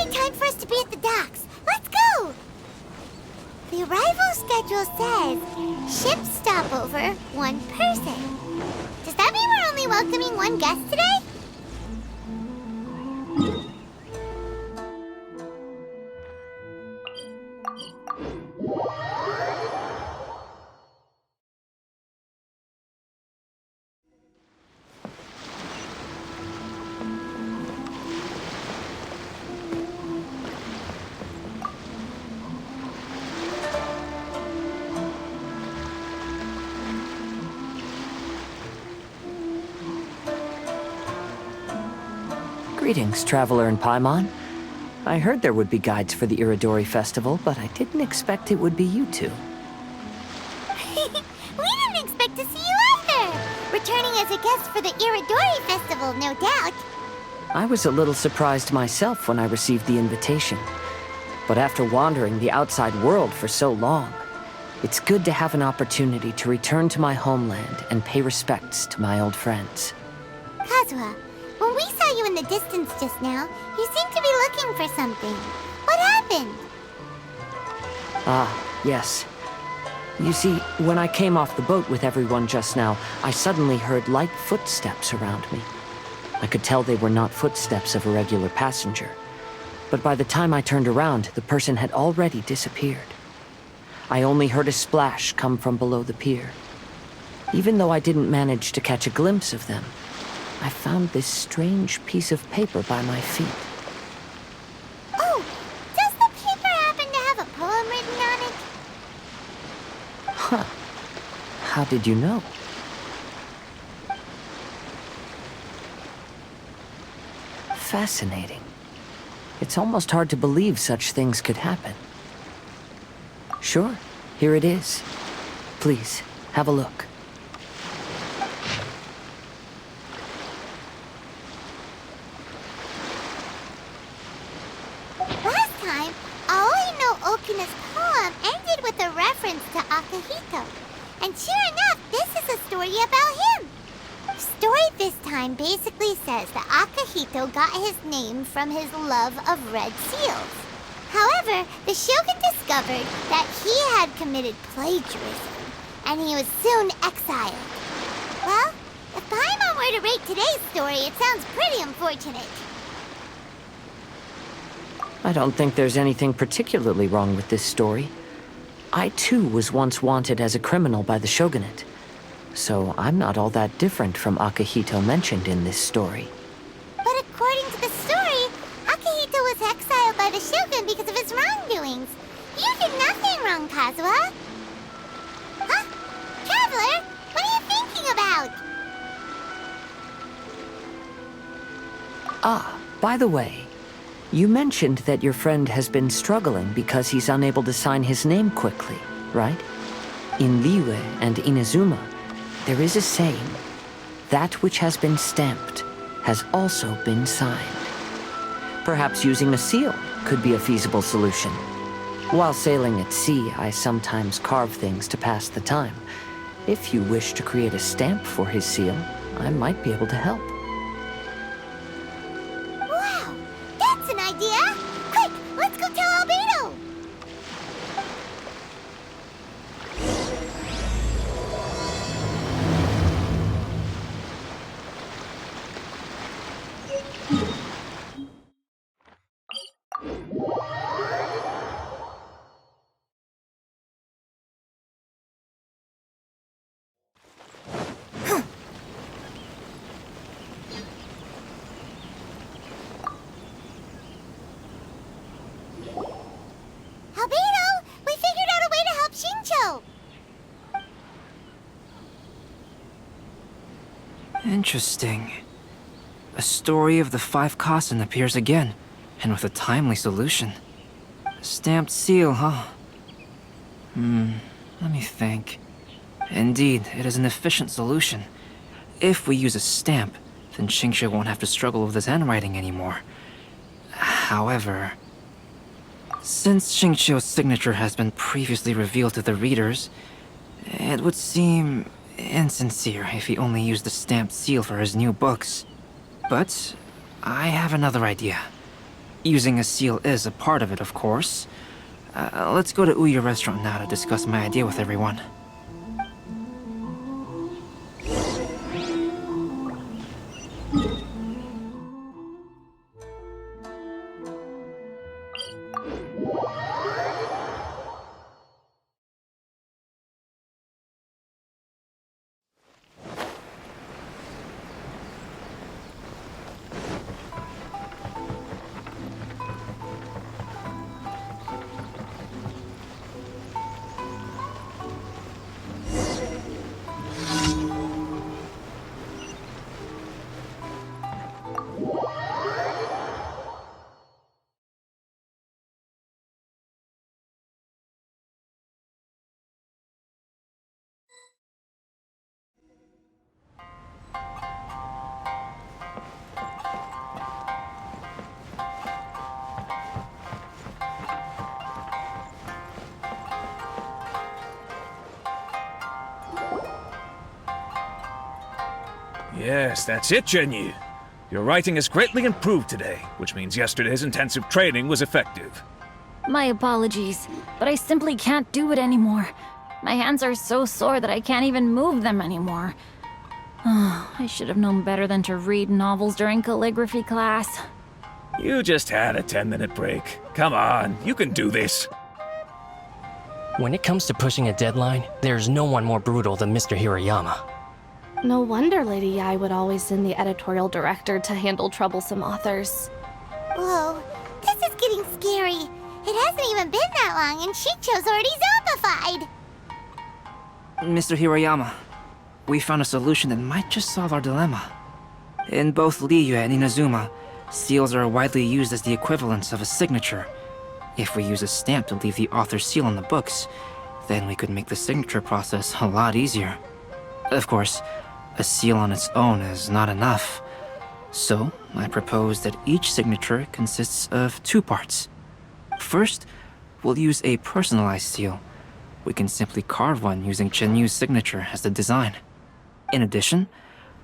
already time for us to be at the docks. Let's go! The arrival schedule says ship stopover, 1 person. Does that mean we're only welcoming 1 guest today? Greetings, Traveler in Paimon. I heard there would be guides for the Iridori Festival, but I didn't expect it would be you two. We didn't expect to see you either! Returning as a guest for the Iridori Festival, no doubt. I was a little surprised myself when I received the invitation. But after wandering the outside world for so long, it's good to have an opportunity to return to my homeland and pay respects to my old friends. Kazuha, when we saw you in the distance just now, you seemed to be looking for something. What happened? Ah, yes. You see, when I came off the boat with everyone just now, I suddenly heard light footsteps around me. I could tell they were not footsteps of a regular passenger. But by the time I turned around, the person had already disappeared. I only heard a splash come from below the pier. Even though I didn't manage to catch a glimpse of them, I found this strange piece of paper by my feet. Oh, does the paper happen to have a poem written on it? Huh. How did you know? Fascinating. It's almost hard to believe such things could happen. Sure, here it is. Please, have a look. Last time, Aoi no Okuna's poem ended with a reference to Akihito. And sure enough, this is a story about him. The story this time basically says that Akihito got his name from his love of red seals. However, the Shogun discovered that he had committed plagiarism, and he was soon exiled. Well, if Paimon were to rate today's story, it sounds pretty unfortunate. I don't think there's anything particularly wrong with this story. I too was once wanted as a criminal by the shogunate, so I'm not all that different from Akihito mentioned in this story. But according to the story, Akihito was exiled by the Shogun because of his wrongdoings. You did nothing wrong, Kazuha. Huh? Traveler, what are you thinking about? Ah, by the way, you mentioned that your friend has been struggling because he's unable to sign his name quickly, right? In Liyue and Inazuma, there is a saying, that which has been stamped has also been signed. Perhaps using a seal could be a feasible solution. While sailing at sea, I sometimes carve things to pass the time. If you wish to create a stamp for his seal, I might be able to help. Wow, that's an idea! Quick, let's go tell Albedo! Albedo, we figured out a way to help Shincho! Interesting. A story of the 5 Kasen appears again, and with a timely solution. A stamped seal, huh? Let me think. Indeed, it is an efficient solution. If we use a stamp, then Xingqiu won't have to struggle with his handwriting anymore. However, since Xingqiu's signature has been previously revealed to the readers, it would seem insincere if he only used the stamped seal for his new books. But I have another idea. Using a seal is a part of it, of course. Let's go to Ouya restaurant now to discuss my idea with everyone. Yes, that's it, Zhenyu. Your writing has greatly improved today, which means yesterday's intensive training was effective. My apologies, but I simply can't do it anymore. My hands are so sore that I can't even move them anymore. I should have known better than to read novels during calligraphy class. You just had a 10-minute break. Come on, you can do this. When it comes to pushing a deadline, there's no one more brutal than Mr. Hirayama. No wonder Lady Yai would always send the editorial director to handle troublesome authors. Whoa, this is getting scary. It hasn't even been that long and Shicho's already zombified. Mr. Hirayama, we found a solution that might just solve our dilemma. In both Liyue and Inazuma, seals are widely used as the equivalents of a signature. If we use a stamp to leave the author's seal on the books, then we could make the signature process a lot easier. Of course, a seal on its own is not enough. So, I propose that each signature consists of two parts. First, we'll use a personalized seal. We can simply carve one using Chenyu's signature as the design. In addition,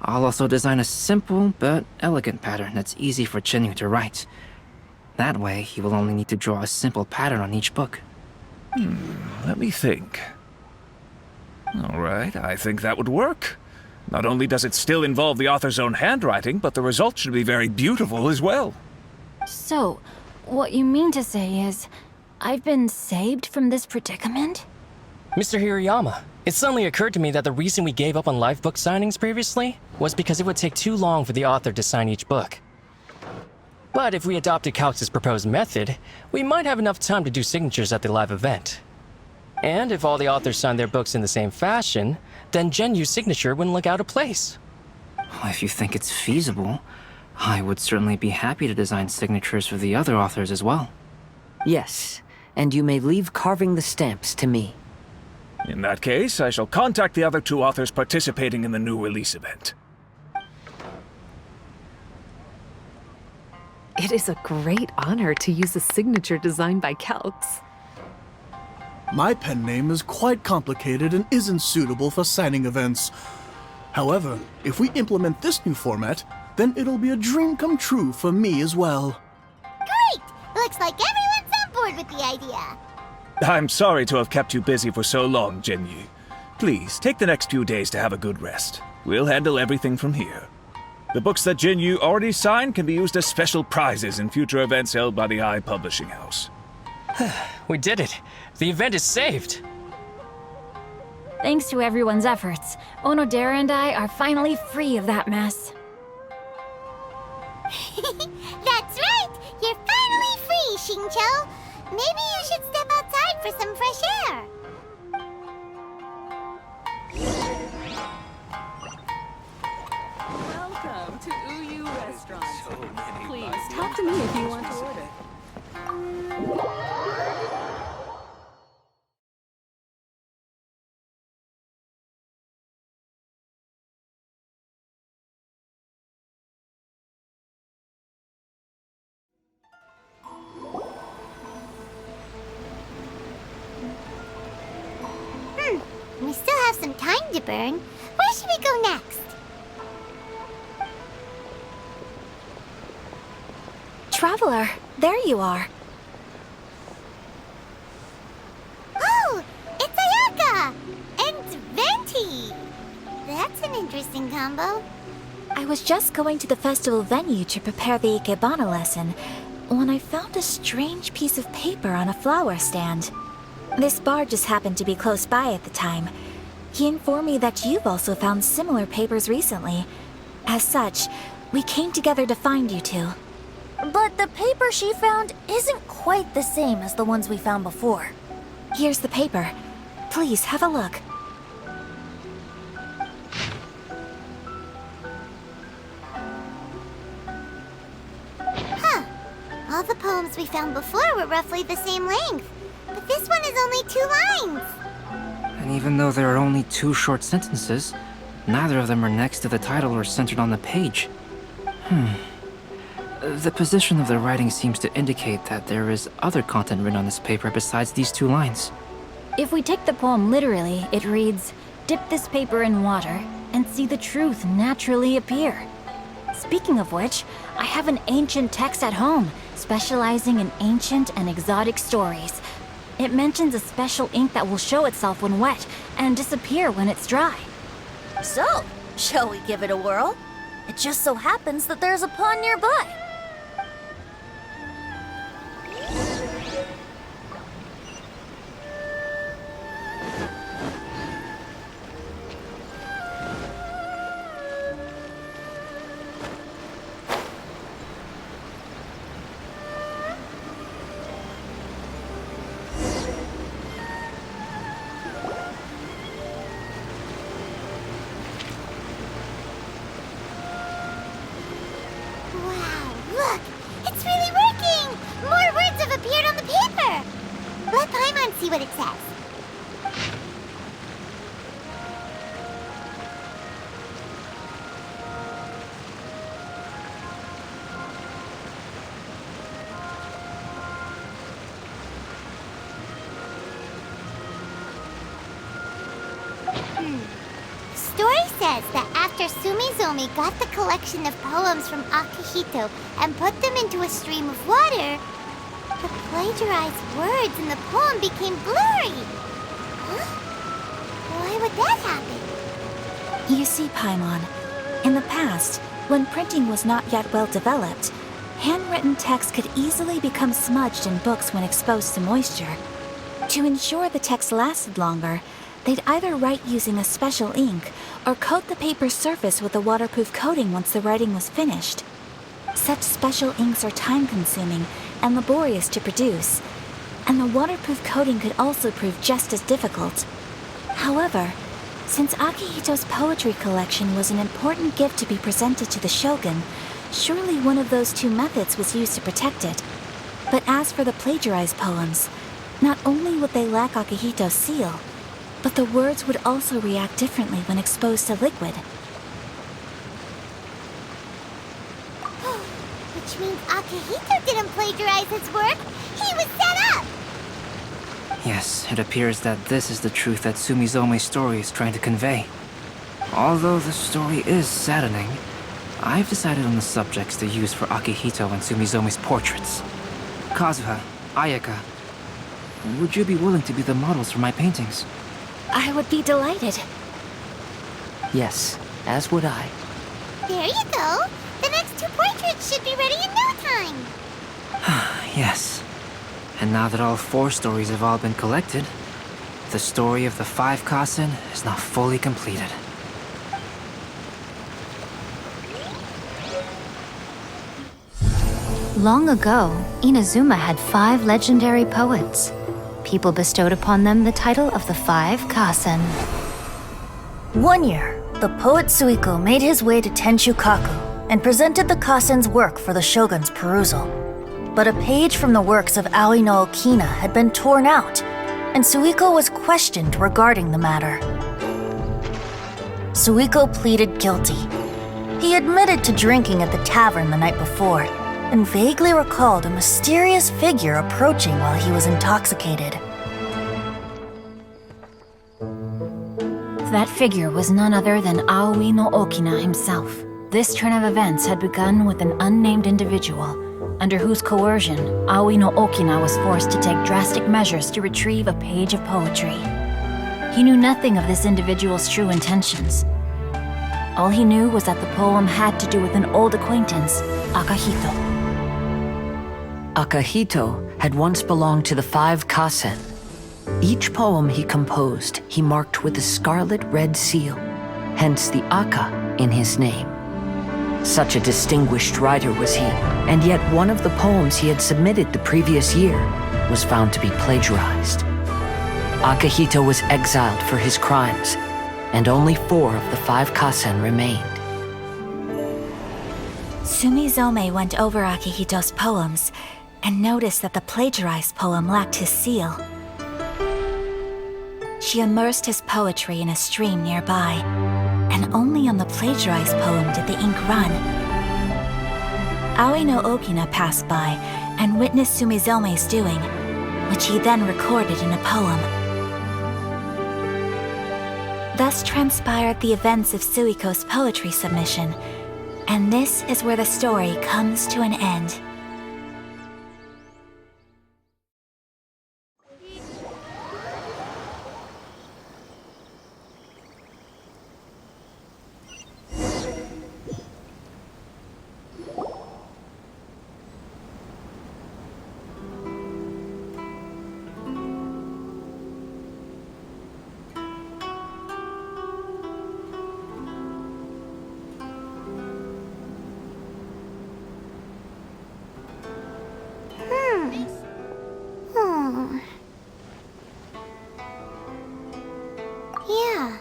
I'll also design a simple but elegant pattern that's easy for Chenyu to write. That way, he will only need to draw a simple pattern on each book. Let me think. All right, I think that would work. Not only does it still involve the author's own handwriting, but the result should be very beautiful as well. So, what you mean to say is, I've been saved from this predicament? Mr. Hirayama, it suddenly occurred to me that the reason we gave up on live book signings previously was because it would take too long for the author to sign each book. But if we adopted Calx's proposed method, we might have enough time to do signatures at the live event. And if all the authors signed their books in the same fashion, then Genyu's signature wouldn't look out of place. If you think it's feasible, I would certainly be happy to design signatures for the other authors as well. Yes, and you may leave carving the stamps to me. In that case, I shall contact the other two authors participating in the new release event. It is a great honor to use a signature designed by Calx. My pen name is quite complicated and isn't suitable for signing events. However, if we implement this new format, then it'll be a dream come true for me as well. Great! Looks like everyone's on board with the idea. I'm sorry to have kept you busy for so long, Zhenyu. Please, take the next few days to have a good rest. We'll handle everything from here. The books that Zhenyu already signed can be used as special prizes in future events held by the I Publishing House. We did it! The event is saved! Thanks to everyone's efforts, Onodera and I are finally free of that mess. That's right! You're finally free, Xingqiu! Maybe you should step outside for some fresh air. Welcome to Uyu Restaurant. Please talk to me if you want to order. We still have some time to burn. Where should we go next? Traveler, there you are. Oh, it's Ayaka! And Venti! That's an interesting combo. I was just going to the festival venue to prepare the Ikebana lesson when I found a strange piece of paper on a flower stand. This bard just happened to be close by at the time. He informed me that you've also found similar papers recently. As such, we came together to find you two. But the paper she found isn't quite the same as the ones we found before. Here's the paper. Please have a look. Huh. All the poems we found before were roughly the same length. But this one is only 2 lines. And even though there are only 2 short sentences, neither of them are next to the title or centered on the page. The position of the writing seems to indicate that there is other content written on this paper besides these 2 lines. If we take the poem literally, it reads, "Dip this paper in water and see the truth naturally appear." Speaking of which, I have an ancient text at home, specializing in ancient and exotic stories. It mentions a special ink that will show itself when wet and disappear when it's dry. So, shall we give it a whirl? It just so happens that there's a pond nearby. Wow, look! It's really working! More words have appeared on the paper! Let Paimon see what it says. Story says that after Sumizomi got the collection of poems from Akihito and put them into a stream of water, the plagiarized words in the poem became blurry. Huh? Why would that happen? You see, Paimon, in the past, when printing was not yet well developed, handwritten text could easily become smudged in books when exposed to moisture. To ensure the text lasted longer, they'd either write using a special ink or coat the paper's surface with a waterproof coating once the writing was finished. Such special inks are time-consuming and laborious to produce, and the waterproof coating could also prove just as difficult. However, since Akihito's poetry collection was an important gift to be presented to the shogun, surely one of those 2 methods was used to protect it. But as for the plagiarized poems, not only would they lack Akihito's seal, but the words would also react differently when exposed to liquid. Which means Akihito didn't plagiarize his work. He was set up! Yes, it appears that this is the truth that Sumizome's story is trying to convey. Although the story is saddening, I've decided on the subjects to use for Akihito and Sumizome's portraits. Kazuha, Ayaka, would you be willing to be the models for my paintings? I would be delighted. Yes, as would I. There you go. The next 2 portraits should be ready in no time. Yes. And now that all 4 stories have all been collected, the story of the 5 Kasen is now fully completed. Long ago, Inazuma had 5 legendary poets. People bestowed upon them the title of the 5 Kasen. One year, the poet Suiko made his way to Tenshukaku and presented the Kasen's work for the shogun's perusal. But a page from the works of Aoi no Okina had been torn out, and Suiko was questioned regarding the matter. Suiko pleaded guilty. He admitted to drinking at the tavern the night before, and vaguely recalled a mysterious figure approaching while he was intoxicated. That figure was none other than Aoi no Okina himself. This turn of events had begun with an unnamed individual, under whose coercion Aoi no Okina was forced to take drastic measures to retrieve a page of poetry. He knew nothing of this individual's true intentions. All he knew was that the poem had to do with an old acquaintance, Akahito. Akahito had once belonged to the 5 Kasen. Each poem he composed, he marked with a scarlet red seal, hence the Aka in his name. Such a distinguished writer was he, and yet one of the poems he had submitted the previous year was found to be plagiarized. Akahito was exiled for his crimes, and only 4 of the 5 Kasen remained. Sumizome went over Akihito's poems and noticed that the plagiarized poem lacked his seal. She immersed his poetry in a stream nearby, and only on the plagiarized poem did the ink run. Aoi no Okina passed by and witnessed Sumizome's doing, which he then recorded in a poem. Thus transpired the events of Suiko's poetry submission, and this is where the story comes to an end. Yeah.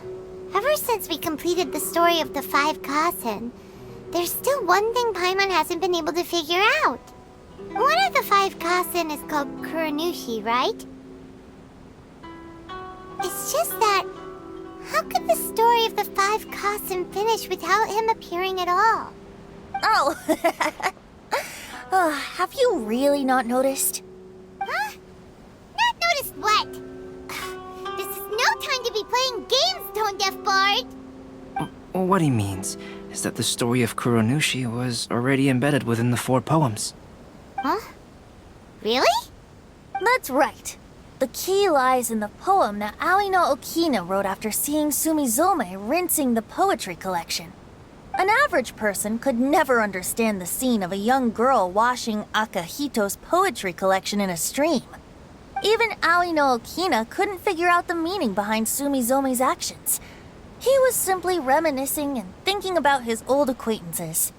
Ever since we completed the story of the 5 Kasen, there's still one thing Paimon hasn't been able to figure out. One of the 5 Kasen is called Kuranushi, right? It's just that, how could the story of the 5 Kasen finish without him appearing at all? Oh, have you really not noticed? Huh? Not noticed what? This is no time to be playing games, Tone Deaf Bard! What he means is that the story of Kuranushi was already embedded within the 4 poems. Huh? Really? That's right. The key lies in the poem that Aoi no Okina wrote after seeing Sumizome rinsing the poetry collection. An average person could never understand the scene of a young girl washing Akahito's poetry collection in a stream. Even Aoi no Okina couldn't figure out the meaning behind Sumizome's actions. He was simply reminiscing and thinking about his old acquaintances.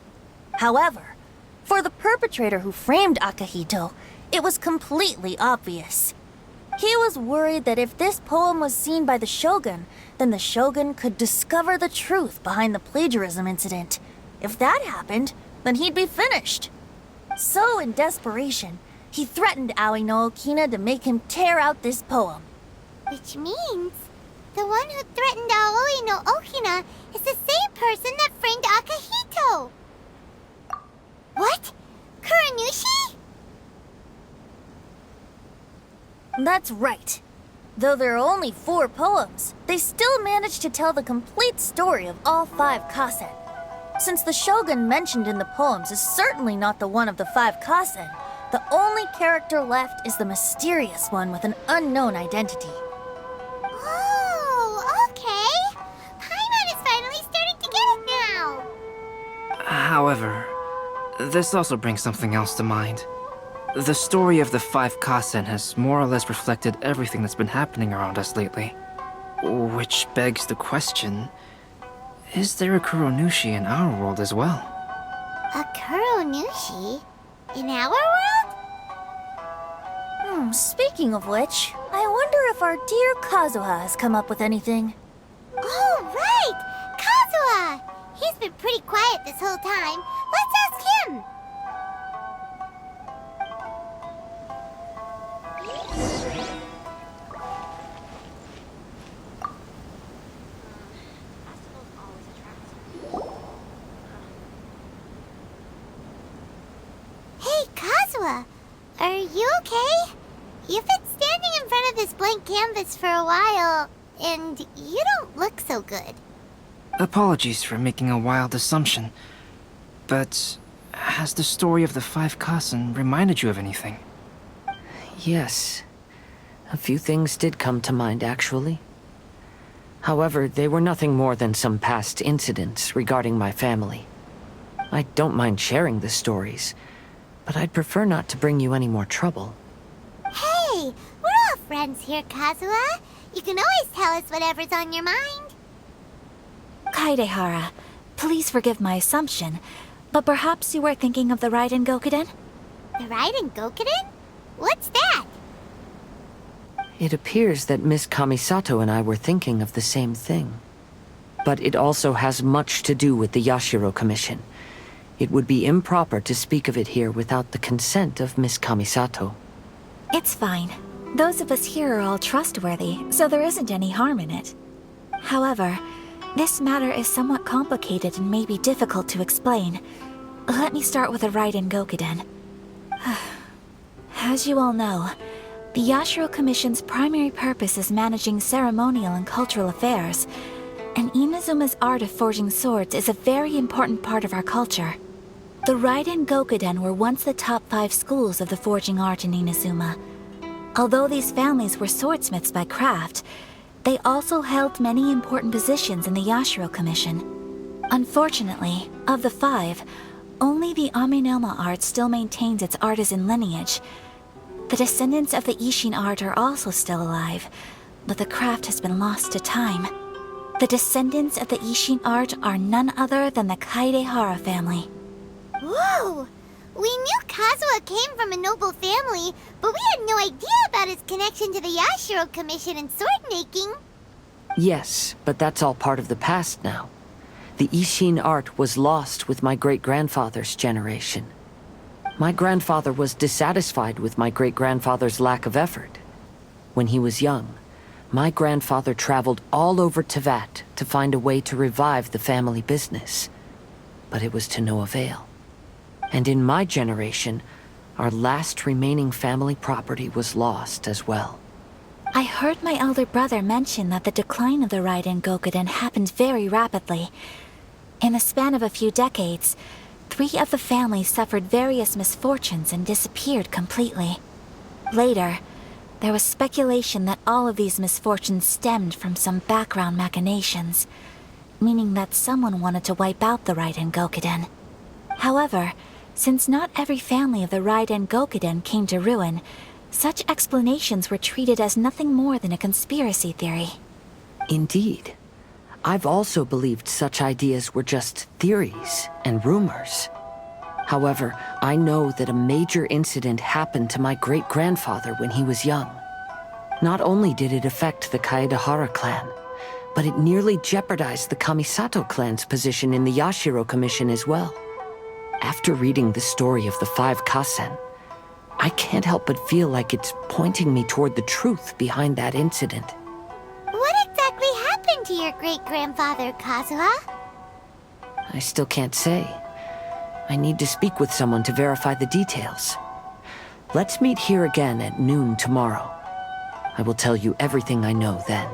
However, for the perpetrator who framed Akahito, it was completely obvious. He was worried that if this poem was seen by the Shogun, then the Shogun could discover the truth behind the plagiarism incident. If that happened, then he'd be finished. So, in desperation, he threatened Aoi no Okina to make him tear out this poem. Which means the one who threatened Aoi no Okina is the same person that framed Akahito! What? Kuranushi? That's right. Though there are only 4 poems, they still managed to tell the complete story of all 5 Kasen. Since the Shogun mentioned in the poems is certainly not the one of the 5 Kasen, the only character left is the mysterious one with an unknown identity. Oh, okay. Paimon is finally starting to get it now. However, this also brings something else to mind. The story of the 5 Kasen has more or less reflected everything that's been happening around us lately. Which begs the question, is there a Kuranushi in our world as well? A Kuranushi? In our world? Speaking of which, I wonder if our dear Kazuha has come up with anything. Oh, right! Kazuha! He's been pretty quiet this whole time. Let's ask him! Hey, Kazuha! Are you okay? You've been standing in front of this blank canvas for a while, and you don't look so good. Apologies for making a wild assumption, but has the story of the 5 Kasen reminded you of anything? Yes. A few things did come to mind, actually. However, they were nothing more than some past incidents regarding my family. I don't mind sharing the stories, but I'd prefer not to bring you any more trouble. Hey, we're all friends here, Kazuha. You can always tell us whatever's on your mind. Kaidehara, please forgive my assumption, but perhaps you were thinking of the Raiden Gokuden? The Raiden Gokuden? What's that? It appears that Miss Kamisato and I were thinking of the same thing. But it also has much to do with the Yashiro Commission. It would be improper to speak of it here without the consent of Miss Kamisato. It's fine. Those of us here are all trustworthy, so there isn't any harm in it. However, this matter is somewhat complicated and may be difficult to explain. Let me start with the Raiden Gokuden. As you all know, the Yashiro Commission's primary purpose is managing ceremonial and cultural affairs, and Inazuma's art of forging swords is a very important part of our culture. The Raiden Gokuden were once the top 5 schools of the forging art in Inazuma. Although these families were swordsmiths by craft, they also held many important positions in the Yashiro Commission. Unfortunately, of the 5, only the Amenoma art still maintains its artisan lineage. The descendants of the Ishin art are also still alive, but the craft has been lost to time. The descendants of the Ishin art are none other than the Kaidehara family. Whoa! We knew Kazuha came from a noble family, but we had no idea about his connection to the Yashiro Commission and sword making. Yes, but that's all part of the past now. The Ishin art was lost with my great-grandfather's generation. My grandfather was dissatisfied with my great-grandfather's lack of effort. When he was young, my grandfather traveled all over Teyvat to find a way to revive the family business. But it was to no avail. And in my generation, our last remaining family property was lost as well. I heard my elder brother mention that the decline of the Raiden Gokuden happened very rapidly. In the span of a few decades, 3 of the families suffered various misfortunes and disappeared completely. Later, there was speculation that all of these misfortunes stemmed from some background machinations, meaning that someone wanted to wipe out the Raiden Gokuden. However, since not every family of the Raiden Gokuden came to ruin, such explanations were treated as nothing more than a conspiracy theory. Indeed. I've also believed such ideas were just theories and rumors. However, I know that a major incident happened to my great-grandfather when he was young. Not only did it affect the Kaedehara clan, but it nearly jeopardized the Kamisato clan's position in the Yashiro Commission as well. After reading the story of the 5 Kasen, I can't help but feel like it's pointing me toward the truth behind that incident. What exactly happened to your great-grandfather, Kazuha? I still can't say. I need to speak with someone to verify the details. Let's meet here again at noon tomorrow. I will tell you everything I know then.